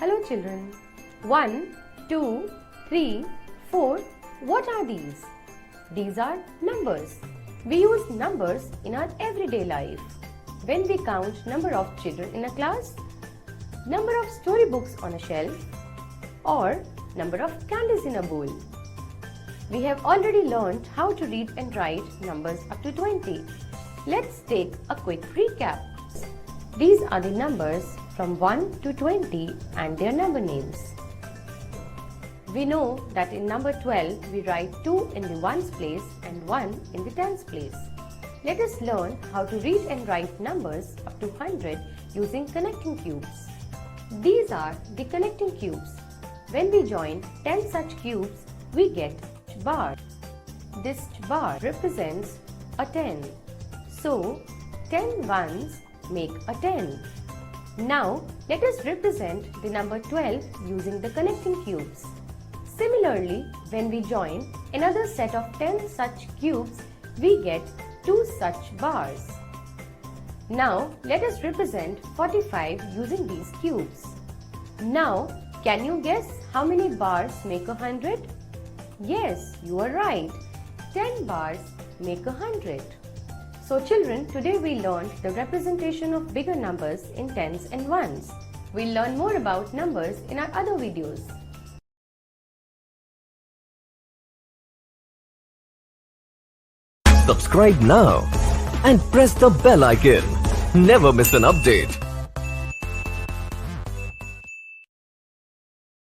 Hello children. 1, 2, 3, 4. What are these? These are numbers. We use numbers in our everyday life. When we count number of children in a class, number of storybooks on a shelf, or number of candies in a bowl. We have already learned how to read and write numbers up to 20. Let's take a quick recap. These are the numbers from 1 to 20 and their number names. We know that in number 12 we write 2 in the ones place and 1 in the tens place. Let us learn how to read and write numbers up to 100 using connecting cubes. These are the connecting cubes. When we join 10 such cubes, we get bar. This bar represents a 10. So, 10 ones make a 10. Now, let us represent the number 12 using the connecting cubes. Similarly, when we join another set of 10 such cubes, we get 2 such bars. Now, let us represent 45 using these cubes. Now, can you guess how many bars make 100? Yes, you are right. 10 bars make 100. So children, today we learned the representation of bigger numbers in tens and ones. We'll learn more about numbers in our other videos. Subscribe now and press the bell icon. Never miss an update.